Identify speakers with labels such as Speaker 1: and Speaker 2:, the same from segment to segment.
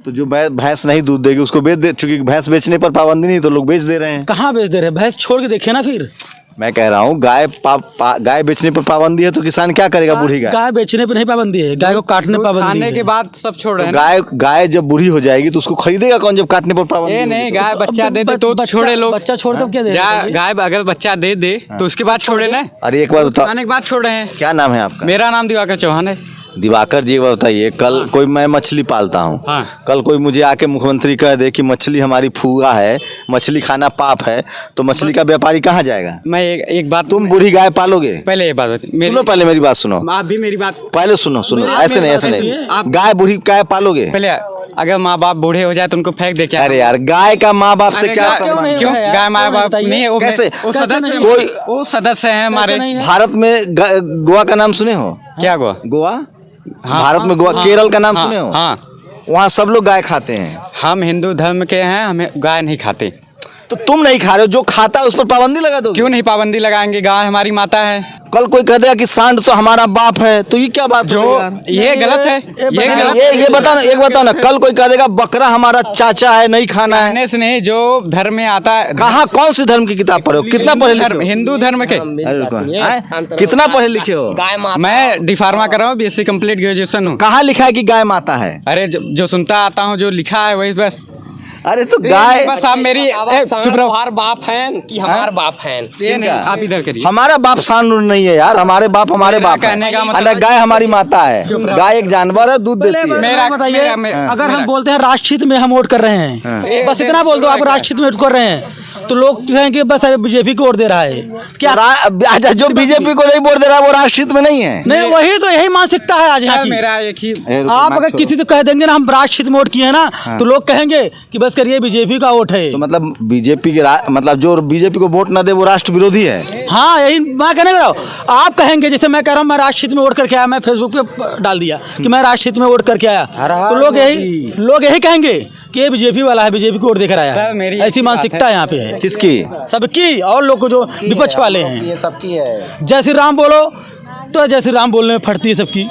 Speaker 1: तो जो भैंस नहीं दूध देगी उसको बेच दे, चूंकि भैंस बेचने पर पाबंदी नहीं तो लोग बेच दे रहे हैं।
Speaker 2: कहाँ बेच दे रहे हैं? भैंस छोड़ के देखिए ना फिर।
Speaker 1: मैं कह रहा हूँ गाय बेचने पर पाबंदी है तो किसान क्या करेगा? बूढ़ी
Speaker 2: गाय बेचने पर नहीं पाबंदी है, गाय को काटने पर पाबंदी
Speaker 3: खाने
Speaker 2: है।
Speaker 3: के बाद सब छोड़ रहे
Speaker 1: तो
Speaker 3: हैं।
Speaker 1: गाय जब बूढ़ी हो जाएगी तो उसको खरीदेगा कौन जब काटने पर पाबंदी
Speaker 3: ये
Speaker 1: होगी?
Speaker 3: नहीं, गाय बच्चा दे दे तो छोड़े लोग।
Speaker 2: बच्चा छोड़ दो क्या दे?
Speaker 3: गाय अगर बच्चा दे दे तो उसके बाद छोड़े ना।
Speaker 1: अरे एक बार बताओ,
Speaker 3: खाने के बाद छोड़ रहे हैं।
Speaker 1: क्या नाम है आपका?
Speaker 3: मेरा नाम दिवाकर चौहान है।
Speaker 1: दिवाकर जी, बताइए, कल कोई, मैं मछली पालता हूँ,
Speaker 3: हाँ।
Speaker 1: कल कोई मुझे आके मुख्यमंत्री कह दे कि मछली हमारी फुआ है, मछली खाना पाप है, तो मछली का व्यापारी कहाँ जाएगा?
Speaker 3: मैं एक बात,
Speaker 1: तुम बूढ़ी गाय पालोगे?
Speaker 3: पहले ये बात बता,
Speaker 1: सुनो, पहले मेरी बात सुनो,
Speaker 3: आप भी मेरी बात
Speaker 1: पहले सुनो, ऐसे नहीं, ऐसे नहीं, गाय बूढ़ी गाय पालोगे?
Speaker 3: पहले, अगर माँ बाप बूढ़े हो जाए तो उनको फेंक दे क्या?
Speaker 1: अरे यार, गाय का माँ बाप से क्या संबंध?
Speaker 3: क्यों? गाय माँ बाप नहीं, वो
Speaker 1: कैसे?
Speaker 3: वो सदस्य है हमारे
Speaker 1: भारत में गोवा का नाम सुने हो?
Speaker 3: क्या गोवा?
Speaker 1: गोवा,
Speaker 3: हाँ,
Speaker 1: भारत में गोवा, केरल का नाम सुने हो?
Speaker 3: हाँ,
Speaker 1: वहाँ सब लोग गाय खाते हैं।
Speaker 3: हम हिंदू धर्म के हैं, हमें गाय नहीं खाते।
Speaker 1: तो तुम नहीं खा रहे हो, जो खाता है उस पर पाबंदी लगा दो?
Speaker 3: क्यों नहीं पाबंदी लगाएंगे? गाय हमारी माता है।
Speaker 1: कल कोई कह देगा कि सांड तो हमारा बाप है, तो ये क्या बात?
Speaker 3: जो ये गलत है, ये गलत।
Speaker 1: ये बताओ ना, एक बताओ ना, कल कोई कह देगा बकरा हमारा चाचा है, नहीं खाना है।
Speaker 3: कहने से नहीं, जो धर्म में आता है।
Speaker 1: कहाँ, कौन सी धर्म की किताब पढ़े हो? कितना पढ़े लिखे हो?
Speaker 3: हिंदू धर्म के।
Speaker 1: अरे रुको, कितना पढ़े लिखे हो?
Speaker 3: मैं डिफार्मा कर रहा हूँ, बीएससी कंप्लीट ग्रेजुएशन हूँ।
Speaker 1: कहाँ लिखा है कि गाय माता है?
Speaker 3: अरे जो सुनता आता हूँ, जो लिखा है वही बस।
Speaker 1: अरे तो गाय,
Speaker 3: बस आप मेरी चुप रहो।
Speaker 4: हमार बाप हैं कि हमार बाप हैं?
Speaker 3: ये नहीं, आप इधर करिए।
Speaker 1: हमारा बाप सांड नहीं है यार, हमारे बाप हमारे बाप
Speaker 3: कहने का
Speaker 1: है।
Speaker 3: मतलब-
Speaker 1: अरे गाय हमारी माता है, गाय एक जानवर है, दूध देती है।
Speaker 3: मेरा
Speaker 2: बताइए, अगर हम
Speaker 3: मेरा-
Speaker 2: बोलते हैं राष्ट्रहित में हम वोट कर रहे हैं, बस इतना बोल दो आप राष्ट्रहित में वोट कर रहे हैं, तो लोग कहेंगे बस बीजेपी को वोट दे रहा है क्या?
Speaker 1: अच्छा, जो बीजेपी को नहीं वोट दे रहा है वो राष्ट्रहित में नहीं है?
Speaker 2: नहीं, वही तो यही मानसिकता है आज यहाँ की।
Speaker 3: मेरा एक ही,
Speaker 2: आप अगर किसी को कह देंगे ना हम राष्ट्रहित में वोट किए हैं ना, तो लोग कहेंगे कि बस करिए बीजेपी का वोट है।
Speaker 1: तो मतलब बीजेपी के मतलब जो बीजेपी को वोट न दे वो राष्ट्र विरोधी है?
Speaker 2: हाँ, यही मैं कहने लगा हूँ। आप कहेंगे, जैसे मैं कह रहा हूँ मैं राष्ट्रहित में वोट करके आया, मैं फेसबुक पे डाल दिया कि मैं राष्ट्रहित में वोट करके आया, तो लोग यही कहेंगे कि ये बीजेपी वाला है, बीजेपी को वोट देकर आया है। ऐसी मानसिकता यहाँ पे है।
Speaker 1: किसकी?
Speaker 2: सबकी, और लोग को जो विपक्ष वाले हैं।
Speaker 4: ये सबकी है।
Speaker 2: जय श्री राम बोलो तो जय श्री राम बोलने में फटती है सबकी।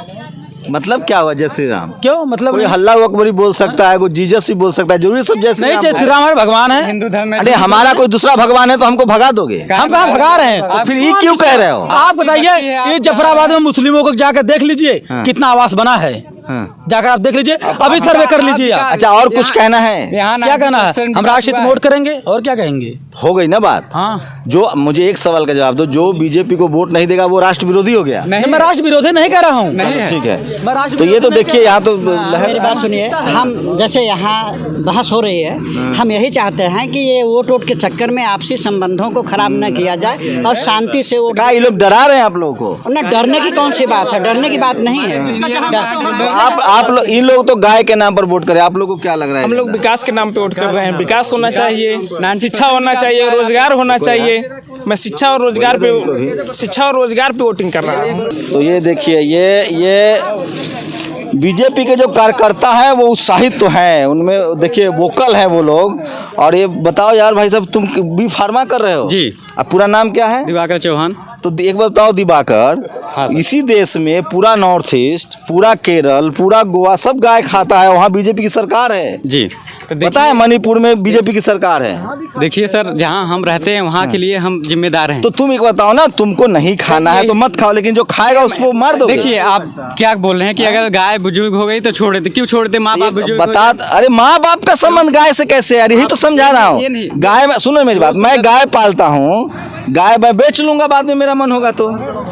Speaker 1: मतलब क्या हुआ जय श्री राम?
Speaker 2: क्यों? मतलब
Speaker 1: कोई हल्ला अकबरी बोल सकता है, कोई जीसस भी बोल सकता है, जरूरी सब जय श्री
Speaker 2: नहीं,
Speaker 1: राम?
Speaker 2: जय श्री राम हमारे भगवान है।
Speaker 3: हिंदू धर्म में।
Speaker 1: अरे हमारा कोई दूसरा भगवान है तो हमको भगा दोगे?
Speaker 2: हम कहाँ भगा रहे हैं?
Speaker 1: तो फिर ये क्यों कह रहे हो?
Speaker 2: आप बताइए, ये जफराबाद में मुस्लिमों को जाकर देख लीजिए कितना आवास बना है।
Speaker 1: हाँ।
Speaker 2: जाकर आप देख लीजिए, अभी सर्वे कर लीजिए आप।
Speaker 1: अच्छा, और कुछ कहना है?
Speaker 3: यहाँ
Speaker 2: क्या कहना है? हम राष्ट्रहित में वोट करेंगे और क्या कहेंगे?
Speaker 1: हो गई ना बात?
Speaker 2: हाँ,
Speaker 1: जो मुझे एक सवाल का जवाब दो, जो बीजेपी को वोट नहीं देगा वो राष्ट्र विरोधी हो गया?
Speaker 2: नहीं, मैं राष्ट्र विरोधी नहीं कह रहा हूँ।
Speaker 3: नहीं है।
Speaker 1: ठीक है,
Speaker 2: मैं राष्ट्र
Speaker 1: तो ये तो देखिए यहाँ तो
Speaker 5: मेरी बात सुनिए, हम जैसे यहाँ बहस हो रही है, हम यही चाहते हैं कि ये वोट के चक्कर में आपसी संबंधों को खराब न किया जाए और शांति से वोट।
Speaker 1: क्या ये लोग डरा रहे हैं आप लोगों को?
Speaker 5: न डरने की कौन सी बात है? डरने की बात नहीं है।
Speaker 1: आप लोग, इन लोग तो गाय के नाम पर वोट करें, आप लोगों को क्या लग रहा है?
Speaker 6: हम लोग विकास के नाम पे वोट कर रहे हैं। विकास होना चाहिए, ना शिक्षा होना चाहिए, रोजगार होना चाहिए। मैं शिक्षा और रोजगार पे वोटिंग कर रहा हूँ।
Speaker 1: तो ये देखिए, ये बीजेपी के जो कार्यकर्ता हैं वो उत्साहित तो हैं, उनमें देखिए वोकल हैं वो लोग। और ये बताओ यार भाई साहब, तुम बी फार्मा कर रहे हो?
Speaker 3: जी।
Speaker 1: अब पूरा नाम क्या है?
Speaker 3: दिवाकर चौहान।
Speaker 1: तो एक बात बताओ दिवाकर,
Speaker 3: हाँ।
Speaker 1: इसी देश में पूरा नॉर्थ ईस्ट, पूरा केरल, पूरा गोवा सब गाय खाता है, वहाँ बीजेपी की सरकार है।
Speaker 3: जी, तो
Speaker 1: पता है मणिपुर में बीजेपी की सरकार है।
Speaker 3: देखिए सर, जहाँ हम रहते हैं वहाँ के लिए हम जिम्मेदार हैं।
Speaker 1: तो तुम एक बताओ ना, तुमको नहीं खाना है तो मत खाओ, लेकिन जो खाएगा उसको मार दो।
Speaker 3: देखिए, आप क्या बोल रहे हैं कि अगर गाय बुजुर्ग हो गई तो छोड़ देते? क्यों छोड़ देते? माँ बाप बुजुर्ग हो
Speaker 1: बता, अरे माँ बाप का संबंध गाय से कैसे यार? यही तो समझा रहा
Speaker 3: ये नहीं।
Speaker 1: हूँ। गाय में, सुनो मेरी बात, मैं गाय पालता हूँ, गाय मैं बेच लूंगा बाद में मेरा मन होगा तो।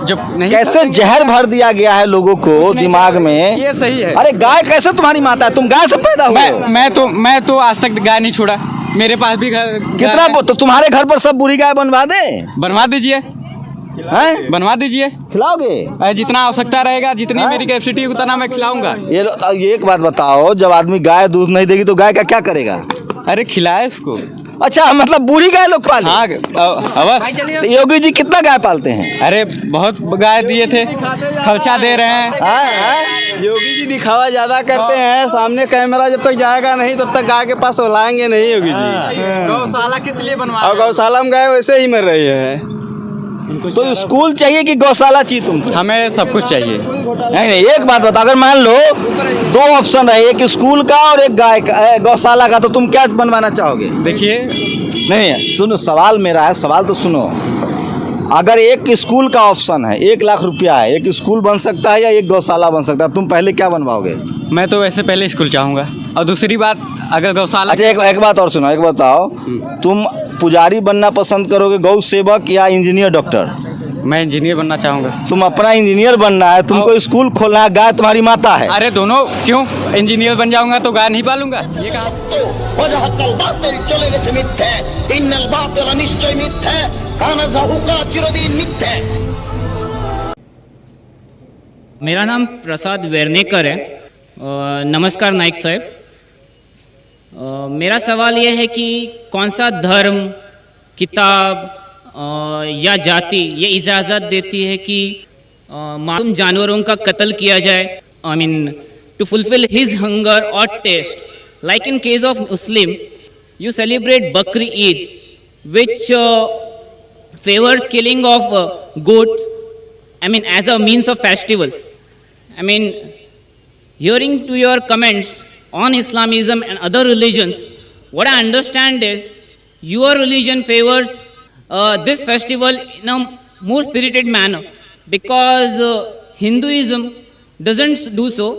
Speaker 3: जब नहीं
Speaker 1: कैसे जहर भर दिया गया है लोगों को दिमाग में।
Speaker 3: ये सही है।
Speaker 1: अरे गाय कैसे तुम्हारी माता है? तुम गाय से पैदा हुए हो।
Speaker 3: मैं तो आज तक गाय नहीं छोड़ा। मेरे पास भी
Speaker 1: कितना तो तुम्हारे घर पर सब बुरी गाय बनवा दे?
Speaker 3: बनवा दीजिए,
Speaker 1: हैं?
Speaker 3: बनवा दीजिए।
Speaker 1: खिलाओगे?
Speaker 3: जितना आवश्यकता रहेगा, जितनी मेरी कैपेसिटी उतना मैं खिलाऊंगा।
Speaker 1: ये एक बात बताओ, जब आदमी गाय दूध नहीं देगी तो गाय का क्या करेगा?
Speaker 3: अरे खिलाए उसको।
Speaker 1: अच्छा, मतलब बूढ़ी गाय लोग पाले?
Speaker 3: हाँ, अवश्य।
Speaker 1: तो योगी जी कितना गाय पालते हैं?
Speaker 3: अरे बहुत गाय दिए थे, खर्चा दे रहे हैं।
Speaker 4: योगी जी दिखावा ज्यादा करते हैं, सामने कैमरा जब तक जाएगा नहीं तब तक गाय के पास बुलाएंगे नहीं योगी जी।
Speaker 3: गौशाला किस लिए बनवा?
Speaker 4: और गौशाला में गाय वैसे ही मर रही है।
Speaker 1: तो स्कूल चाहिए कि गौशाला चाहिए तुमको?
Speaker 3: हमें सब कुछ चाहिए।
Speaker 1: नहीं, एक बात बता, अगर मान लो दो ऑप्शन है, एक स्कूल का और एक गाय का, गौशाला का, तो तुम क्या बनवाना चाहोगे?
Speaker 3: देखिए,
Speaker 1: नहीं सुनो, सवाल मेरा है, सवाल तो सुनो। अगर एक स्कूल का ऑप्शन है, 1 लाख रुपया है, एक स्कूल बन सकता है या एक गौशाला बन सकता है, तुम पहले क्या बनवाओगे?
Speaker 3: मैं तो वैसे पहले स्कूल चाहूँगा, और दूसरी बात, अगर गौशाला।
Speaker 1: अच्छा, एक बात और सुनो, एक बताओ, तुम पुजारी बनना पसंद करोगे, गौ सेवक या इंजीनियर डॉक्टर?
Speaker 3: मैं इंजीनियर बनना चाहूँगा।
Speaker 1: तुम अपना इंजीनियर बनना है, तुमको स्कूल खोलना है, गाय तुम्हारी माता है।
Speaker 3: अरे दोनों क्यों? इंजीनियर बन जाऊँगा तो गाय नहीं पालूंगा? ये कहा
Speaker 7: ওয়াজাহাক্কাল বাতিল চলে গেছে মিথ্যে ইন্নাল বাতিল নিশ্চয় মিথ্যে কানা যাহুকা চিরদিন মিথ্যে।
Speaker 8: मेरा नाम प्रसाद वेर्नेकर है। नमस्कार नाइक साहब। मेरा सवाल यह है कि कौन सा धर्म, किताब या जाति ये इजाज़त देती है कि मासूम जानवरों का कत्ल किया जाए, I mean to fulfil his hunger और taste. Like in case of Muslim, you celebrate Bakri Eid which favours killing of goats, I mean as a means of festival. I mean, hearing to your comments on Islamism and other religions, what I understand is your religion favors this festival in a more spirited manner, because Hinduism doesn't do so.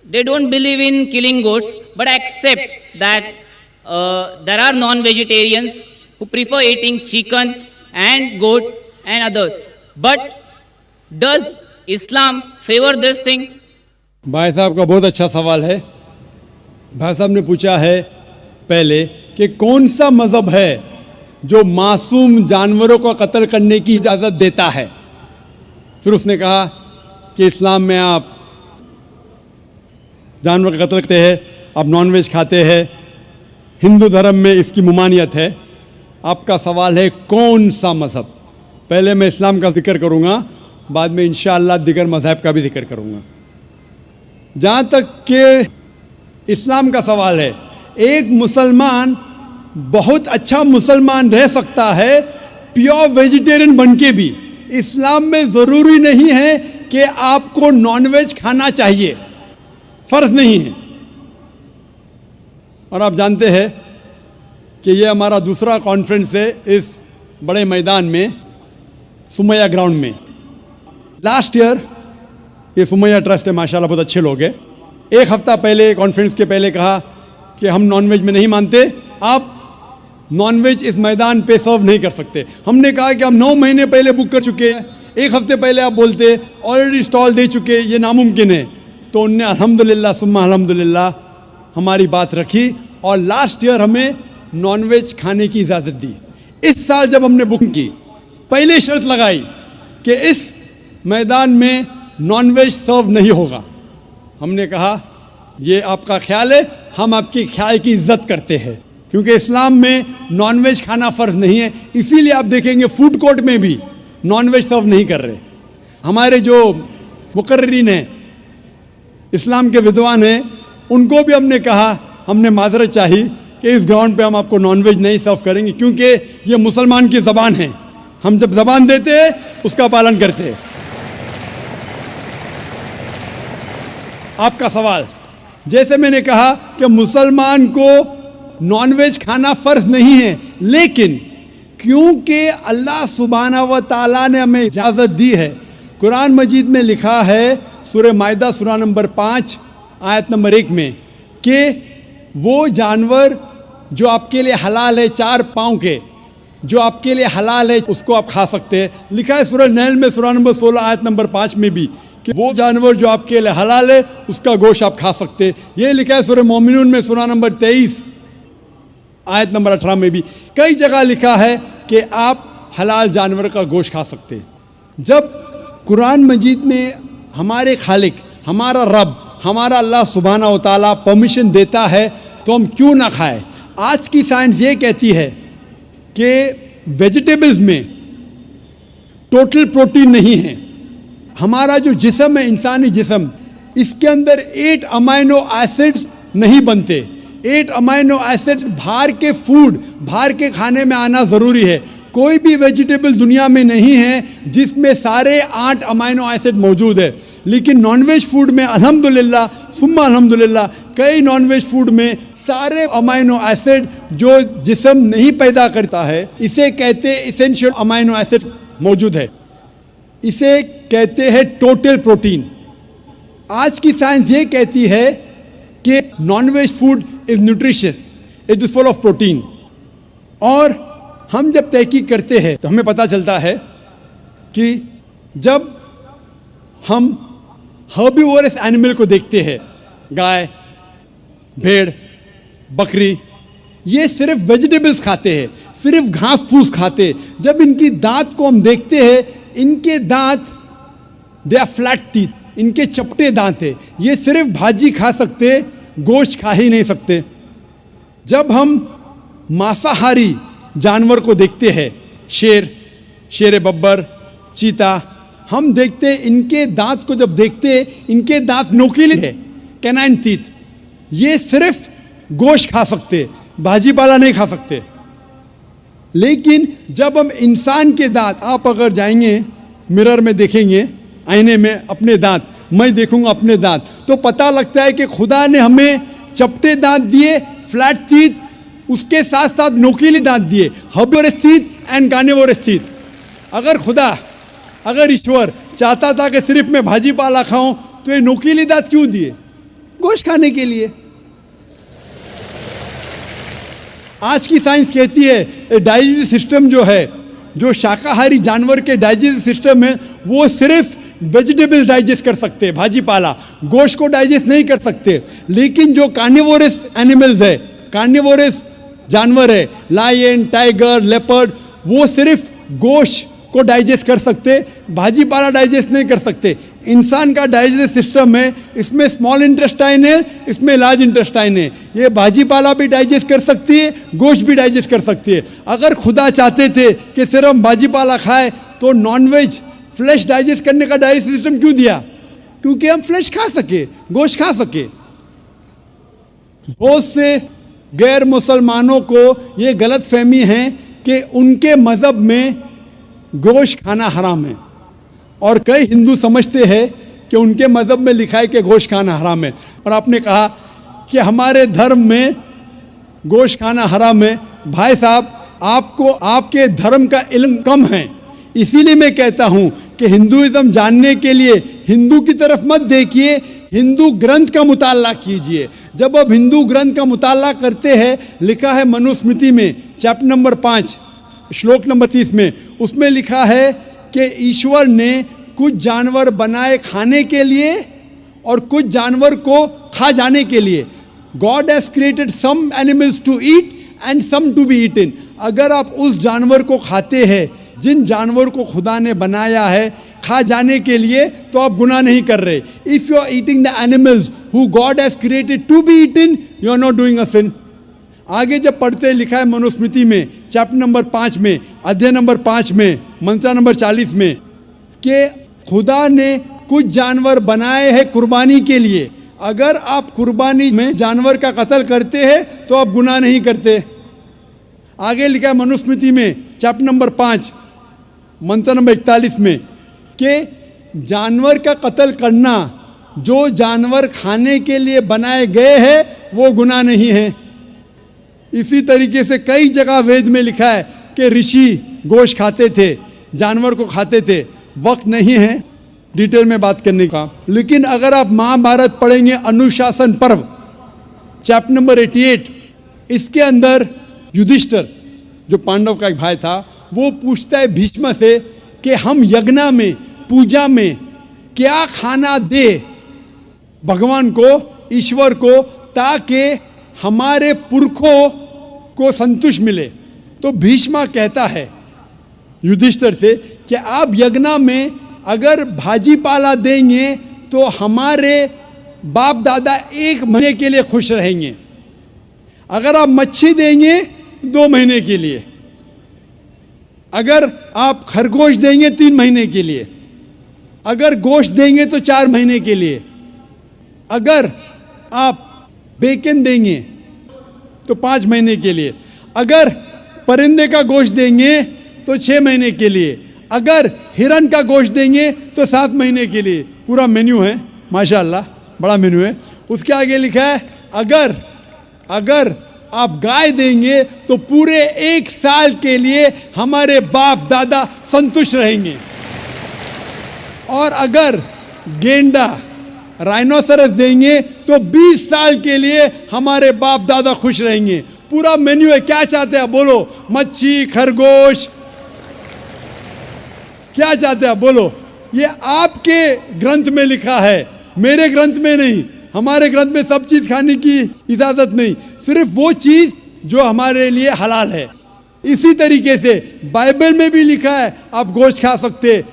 Speaker 8: They don't believe in killing goats, but accept that there are non-vegetarians who prefer eating chicken and goat and others. But does Islam favor this thing?
Speaker 9: भाई साहब का बहुत अच्छा सवाल है। भाई साहब ने पूछा है पहले कि कौन सा मज़हब है जो मासूम जानवरों को कत्ल करने की इजाज़त देता है। फिर उसने कहा कि इस्लाम में आप जानवर का कत्ल करते हैं, आप नॉनवेज खाते हैं, हिंदू धर्म में इसकी ममानियत है। आपका सवाल है कौन सा मज़हब। पहले मैं इस्लाम का जिक्र करूँगा, बाद में इंशाअल्लाह दिगर मज़हब का भी जिक्र करूँगा। जहाँ तक कि इस्लाम का सवाल है, एक मुसलमान बहुत अच्छा मुसलमान रह सकता है प्योर वेजिटेरियन बन के भी। इस्लाम में ज़रूरी नहीं है कि आपको नॉनवेज खाना चाहिए, फ़र्ज़ नहीं है। और आप जानते हैं कि ये हमारा दूसरा कॉन्फ्रेंस है इस बड़े मैदान में, सुमैया ग्राउंड में। लास्ट ईयर ये सुमैया ट्रस्ट है, माशाल्लाह बहुत अच्छे लोग हैं। एक हफ़्ता पहले कॉन्फ्रेंस के पहले कहा कि हम नॉनवेज में नहीं मानते, आप नॉनवेज इस मैदान पे सर्व नहीं कर सकते। हमने कहा कि हम 9 महीने पहले बुक कर चुके हैं, एक हफ़्ते पहले आप बोलते ऑलरेडी स्टॉल दे चुके, ये नामुमकिन है। तो उनने अल्हम्दुलिल्लाह सुम्मा अल्हम्दुलिल्लाह हमारी बात रखी और लास्ट ईयर हमें नॉनवेज खाने की इजाज़त दी। इस साल जब हमने बुक की, पहले शर्त लगाई कि इस मैदान में नॉनवेज सर्व नहीं होगा। हमने कहा ये आपका ख्याल है, हम आपके ख्याल की इज्जत करते हैं, क्योंकि इस्लाम में नॉनवेज खाना फ़र्ज़ नहीं है। इसीलिए आप देखेंगे फूड कोर्ट में भी नॉनवेज सर्व नहीं कर रहे। हमारे जो मुकर्रिरीन हैं, इस्लाम के विद्वान हैं, उनको भी हमने कहा, हमने माजरत चाही कि इस ग्राउंड पे हम आपको नॉनवेज नहीं सर्व करेंगे, क्योंकि ये मुसलमान की ज़बान है। हम जब ज़बान देते हैं उसका पालन करते हैं। आपका सवाल, जैसे मैंने कहा कि मुसलमान को नॉनवेज खाना फ़र्ज़ नहीं है, लेकिन क्योंकि अल्लाह सुब्हानहू व तआला ने हमें इजाज़त दी है। कुरान मजीद में लिखा है सूरह माइदा सूरा नंबर 5 आयत नंबर 1 में कि वो जानवर जो आपके लिए हलाल है, 4 पाँव के, जो आपके लिए हलाल है, उसको आप खा सकते हैं। लिखा है सूरह नहल में सूरा नंबर 16 आयत नंबर 5 में भी कि वो जानवर जो आपके लिए हलाल है उसका गोश्त आप खा सकते हैं। ये लिखा है सूरह मोमिनून में सूरा नंबर 23 आयत नंबर 18 में भी। कई जगह लिखा है कि आप हलाल जानवर का गोश्त खा सकते हैं। जब कुरान मजीद में हमारे खालिक, हमारा रब, हमारा अल्लाह सुब्हानहू व तआला परमिशन देता है तो हम क्यों ना खाएं। आज की साइंस ये कहती है कि वेजिटेबल्स में टोटल प्रोटीन नहीं है। हमारा जो जिस्म है, इंसानी जिस्म, इसके अंदर 8 अमाइनो एसिड्स नहीं बनते। 8 अमाइनो एसिड्स बाहर के फूड, बाहर के खाने में आना ज़रूरी है। कोई भी वेजिटेबल दुनिया में नहीं है जिसमें सारे 8 अमाइनो एसिड मौजूद है, लेकिन नॉनवेज फूड में अल्हम्दुलिल्लाह सुम्मा अल्हम्दुलिल्लाह कई नॉनवेज फूड में सारे अमाइनो एसिड जो जिस्म नहीं पैदा करता है, इसे कहते हैं इसेंशियल अमाइनो एसिड मौजूद है। इसे कहते हैं टोटल प्रोटीन। आज की साइंस ये कहती है कि non veg food is nutritious, it is full of protein. और हम जब तहकीक करते हैं तो हमें पता चलता है कि जब हम हर्बीवोरस एनिमल को देखते हैं, गाय, भेड़, बकरी, ये सिर्फ वेजिटेबल्स खाते हैं, सिर्फ घास फूस खाते हैं। जब इनकी दांत को हम देखते हैं, इनके दांत दे आर फ्लैट टीथ, इनके चपटे दांत है। ये सिर्फ भाजी खा सकते, गोश्त खा ही नहीं सकते। जब हम मांसाहारी जानवर को देखते हैं, शेर बब्बर, चीता, हम देखते हैं इनके दांत को जब देखते हैं, इनके दांत नोकीले है, कैनाइन टीथ। ये सिर्फ गोश्त खा सकते, भाजी पाला नहीं खा सकते। लेकिन जब हम इंसान के दांत, आप अगर जाएंगे मिरर में देखेंगे, आईने में अपने दांत, मैं देखूंगा अपने दांत, तो पता लगता है कि खुदा ने हमें चपटे दांत दिए, फ्लैट टीथ, उसके साथ साथ नोकीले दांत दिए, herbivorous teeth and carnivorous teeth. अगर ईश्वर चाहता था कि सिर्फ मैं भाजी पाला खाऊं, तो ये नोकीले दांत क्यों दिए? गोश्त खाने के लिए। आज की साइंस कहती है डाइजेस्टिव सिस्टम जो है, जो शाकाहारी जानवर के डाइजेस्टिव सिस्टम है, वो सिर्फ वेजिटेबल्स डाइजेस्ट कर सकते हैं, भाजी पाला, गोश्त को डाइजेस्ट नहीं कर सकते। लेकिन जो कार्निवोरस एनिमल्स है, कार्निवोरस जानवर है, लायन, टाइगर, लेपर्ड, वो सिर्फ गोश्त को डाइजेस्ट कर सकते, भाजी पाला डाइजेस्ट नहीं कर सकते। इंसान का डाइजेस्टिव सिस्टम है, इसमें स्मॉल इंटेस्टाइन है, इसमें लार्ज इंटेस्टाइन है। ये भाजी पाला भी डाइजेस्ट कर सकती है, गोश्त भी डाइजेस्ट कर सकती है। अगर खुदा चाहते थे कि सिर्फ हम भाजी पाला खाए, तो नॉनवेज फ्लैश डाइजेस्ट करने का डाइजेस्टिव सिस्टम क्यों दिया? क्योंकि हम फ्लैश खा सके, गोश्त खा सके। बहुत से गैर मुसलमानों को ये गलत फहमी है कि उनके मज़हब में गोश्त खाना हराम है, और कई हिंदू समझते हैं कि उनके मज़हब में लिखा है कि गोश्त खाना हराम है। और आपने कहा कि हमारे धर्म में गोश्त खाना हराम है। भाई साहब, आपको आपके धर्म का इल्म कम है, इसीलिए मैं कहता हूँ कि हिंदुइज्म जानने के लिए हिंदू की तरफ मत देखिए, हिंदू ग्रंथ का मुताला कीजिए। जब आप हिंदू ग्रंथ का मुताला करते हैं, लिखा है मनुस्मृति में चैप्टर नंबर 5 श्लोक नंबर 30 में, उसमें लिखा है कि ईश्वर ने कुछ जानवर बनाए खाने के लिए और कुछ जानवर को खा जाने के लिए। God has created some animals to eat and some to be eaten. अगर आप उस जानवर को खाते हैं जिन जानवर को खुदा ने बनाया है खा जाने के लिए, तो आप गुनाह नहीं कर रहे। If you are eating the animals who God has created to be eaten, you are not doing a sin. आगे जब पढ़ते लिखा है मनुस्मृति में चैप्टर नंबर 5 में, अध्याय नंबर 5 में, मंत्र नंबर 40 में, कि खुदा ने कुछ जानवर बनाए हैं कुर्बानी के लिए। अगर आप कुर्बानी में जानवर का कत्ल करते हैं तो आप गुनाह नहीं करते। आगे लिखा है मनुस्मृति में चैप्टर नंबर 5 मंत्र नंबर 41 में कि जानवर का कत्ल करना, जो जानवर खाने के लिए बनाए गए हैं, वो गुनाह नहीं है। इसी तरीके से कई जगह वेद में लिखा है कि ऋषि गोश्त खाते थे, जानवर को खाते थे। वक्त नहीं है डिटेल में बात करने का, लेकिन अगर आप महाभारत पढ़ेंगे अनुशासन पर्व चैप्टर नंबर 88, इसके अंदर युधिष्ठिर जो पांडव का एक भाई था, वो पूछता है भीष्म से कि हम यज्ञ में, पूजा में क्या खाना दे भगवान को, ईश्वर को, ताकि हमारे पुरखों को संतुष्ट मिले। तो भीष्म कहता है युधिष्ठिर से कि आप यज्ञ में अगर भाजी पाला देंगे तो हमारे बाप दादा 1 महीने के लिए खुश रहेंगे। अगर आप मच्छी देंगे 2 महीने के लिए, अगर आप खरगोश देंगे 3 महीने के लिए, अगर गोश्त देंगे तो 4 महीने के लिए, अगर आप बेकन देंगे तो 5 महीने के लिए, अगर परिंदे का गोश्त देंगे तो 6 महीने के लिए, अगर हिरन का गोश्त देंगे तो 7 महीने के लिए। पूरा मेन्यू है माशाल्लाह, बड़ा मेन्यू है। उसके आगे लिखा है अगर आप गाय देंगे तो पूरे 1 साल के लिए हमारे बाप दादा संतुष्ट रहेंगे, और अगर गेंडा राइनोसरस देंगे तो 20 साल के लिए हमारे बाप दादा खुश रहेंगे। पूरा मेन्यू है। क्या चाहते हैं बोलो? मच्छी, खरगोश, क्या चाहते हैं बोलो? ये आपके ग्रंथ में लिखा है, मेरे ग्रंथ में नहीं। हमारे ग्रंथ में सब चीज खाने की इजाजत नहीं, सिर्फ वो चीज जो हमारे लिए हलाल है। इसी तरीके से बाइबल में भी लिखा है आप गोश्त खा सकते।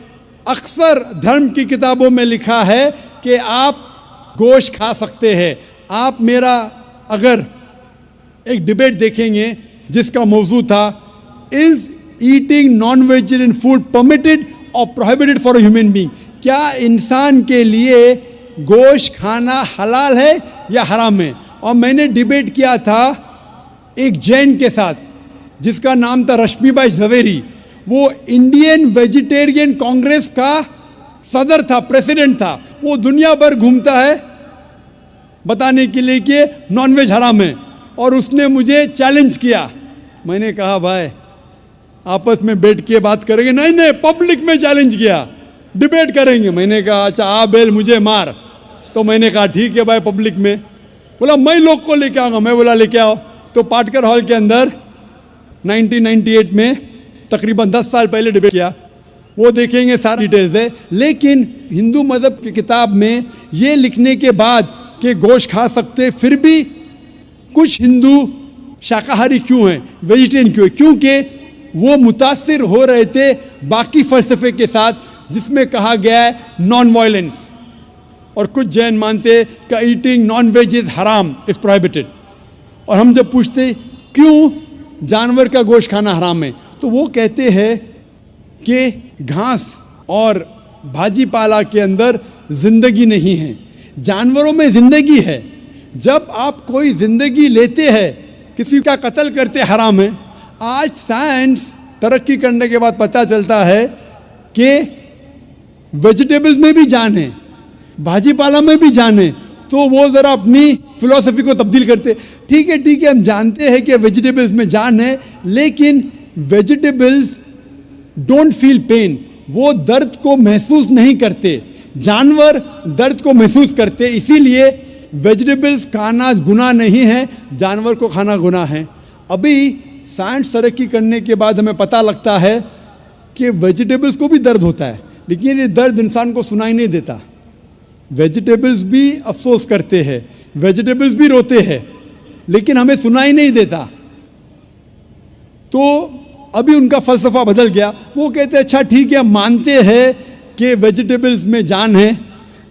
Speaker 9: अक्सर धर्म की किताबों में लिखा है कि आप गोश्त खा सकते हैं। आप मेरा अगर एक डिबेट देखेंगे जिसका मौजू था, is eating non vegetarian food permitted और prohibited for a human being? क्या इंसान के लिए गोश्त खाना हलाल है या हराम है? और मैंने डिबेट किया था एक जैन के साथ जिसका नाम था रश्मिबाई झवेरी। वो इंडियन वेजिटेरियन कांग्रेस का सदर था, प्रेसिडेंट था। वो दुनिया भर घूमता है बताने के लिए कि नॉनवेज हराम है, और उसने मुझे चैलेंज किया। मैंने कहा भाई आपस में बैठ के बात करेंगे? नहीं, पब्लिक में चैलेंज किया, डिबेट करेंगे। मैंने कहा अच्छा आ बेल मुझे मार। तो मैंने कहा ठीक है भाई, पब्लिक में। बोला मैं लोग को लेके आऊँगा। मैं बोला लेके आओ। तो पाटकर हॉल के अंदर 1998 में तकरीबन 10 साल पहले डिबेट किया। वो देखेंगे सारी डिटेल्स है। लेकिन हिंदू मज़हब की किताब में ये लिखने के बाद कि गोश्त खा सकते, फिर भी कुछ हिंदू शाकाहारी क्यों हैं, वेजिटेरियन क्यों है? क्योंकि वो मुतासिर हो रहे थे बाकी फ़लसफ़े के साथ जिसमें कहा गया है नॉन वायलेंस। और कुछ जैन मानते कि ईटिंग नॉन वेज इज़ हराम, इज़ प्रोहिबिटेड। और हम जब पूछते क्यों जानवर का गोश्त खाना हराम है, तो वो कहते हैं कि घास और भाजी पाला के अंदर ज़िंदगी नहीं है, जानवरों में ज़िंदगी है। जब आप कोई ज़िंदगी लेते हैं, किसी का कत्ल करते हराम है। आज साइंस तरक्की करने के बाद पता चलता है कि वेजिटेबल्स में भी जान है, भाजी पाला में भी जान है। तो वो ज़रा अपनी फिलॉसफी को तब्दील करते। ठीक है, हम जानते हैं कि वेजिटेबल्स में जान है, लेकिन वेजिटेबल्स डोंट फील पेन, वो दर्द को महसूस नहीं करते। जानवर दर्द को महसूस करते, इसीलिए वेजिटेबल्स खाना गुनाह नहीं है, जानवर को खाना गुनाह है। अभी साइंस तरक्की करने के बाद हमें पता लगता है कि वेजिटेबल्स को भी दर्द होता है, लेकिन ये दर्द इंसान को सुनाई नहीं देता। वेजिटेबल्स भी अफसोस करते हैं, वेजिटेबल्स भी रोते हैं, लेकिन हमें सुनाई नहीं देता। तो अभी उनका फ़लसफ़ा बदल गया। वो कहते हैं अच्छा ठीक है, मानते हैं कि वेजिटेबल्स में जान है,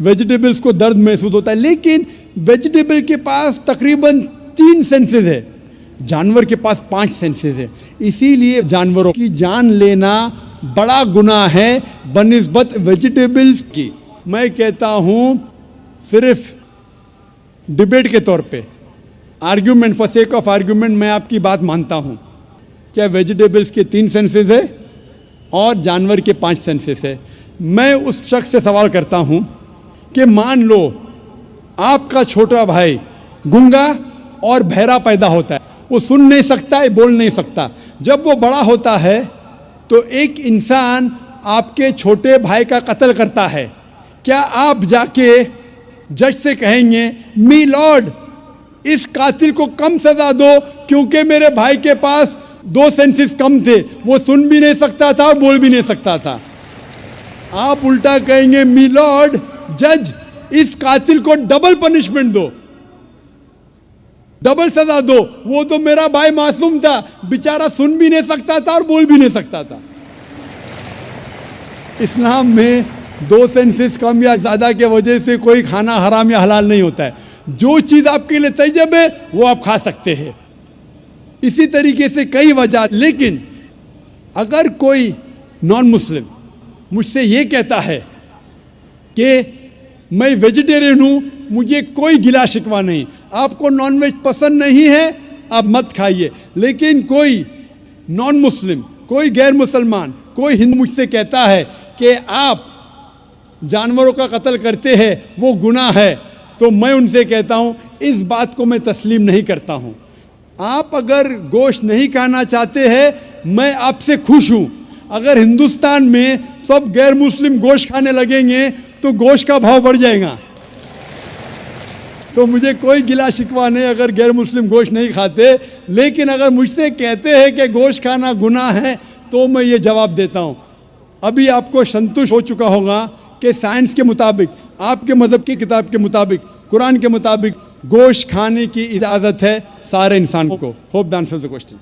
Speaker 9: वेजिटेबल्स को दर्द महसूस होता है, लेकिन वेजिटेबल के पास तकरीबन 3 सेंसेस है, जानवर के पास 5 सेंसेस है। इसीलिए जानवरों की जान लेना बड़ा गुनाह है बनिस्बत वेजिटेबल्स की। मैं कहता हूँ सिर्फ डिबेट के तौर पे, argument, for sake of argument, मैं आपकी बात मानता हूँ। क्या वेजिटेबल्स के 3 सेंसेस है और जानवर के 5 सेंसेस है? मैं उस शख्स से सवाल करता हूँ कि मान लो आपका छोटा भाई गूंगा और बहरा पैदा होता है, वो सुन नहीं सकता है, बोल नहीं सकता। जब वो बड़ा होता है तो एक इंसान आपके छोटे भाई का कत्ल करता है, क्या आप जाके जज से कहेंगे मी लॉर्ड इस कातिल को कम सज़ा दो क्योंकि मेरे भाई के पास 2 सेंसेस कम थे, वो सुन भी नहीं सकता था और बोल भी नहीं सकता था? आप उल्टा कहेंगे मी लॉर्ड जज इस कातिल को डबल पनिशमेंट दो, डबल सजा दो, वो तो मेरा भाई मासूम था, बेचारा सुन भी नहीं सकता था और बोल भी नहीं सकता था। इस्लाम में 2 सेंसेस कम या ज़्यादा के वजह से कोई खाना हराम या हलाल नहीं होता है। जो चीज़ आपके लिए तैयब है वो आप खा सकते हैं। इसी तरीके से कई वजह। लेकिन अगर कोई नॉन मुस्लिम मुझसे ये कहता है कि मैं वेजिटेरियन हूँ, मुझे कोई गिला शिकवा नहीं, आपको नॉनवेज पसंद नहीं है आप मत खाइए, लेकिन कोई नॉन मुस्लिम कोई गैर मुसलमान, कोई हिंदू मुझसे कहता है कि आप जानवरों का कत्ल करते हैं, वो गुनाह है, तो मैं उनसे कहता हूँ इस बात को मैं तस्लीम नहीं करता हूँ। आप अगर गोश्त नहीं खाना चाहते हैं, मैं आपसे खुश हूँ। अगर हिंदुस्तान में सब गैर मुस्लिम गोश्त खाने लगेंगे तो गोश्त का भाव बढ़ जाएगा। तो मुझे कोई गिला शिकवा नहीं अगर गैर मुस्लिम गोश्त नहीं खाते, लेकिन अगर मुझसे कहते हैं कि गोश्त खाना गुनाह है तो मैं ये जवाब देता हूँ। अभी आपको संतुष्ट हो चुका होगा कि साइंस के मुताबिक, आपके मज़हब की किताब के मुताबिक, कुरान के मुताबिक गोश्त खाने की इजाज़त है सारे इंसान को। Hope the answer the question.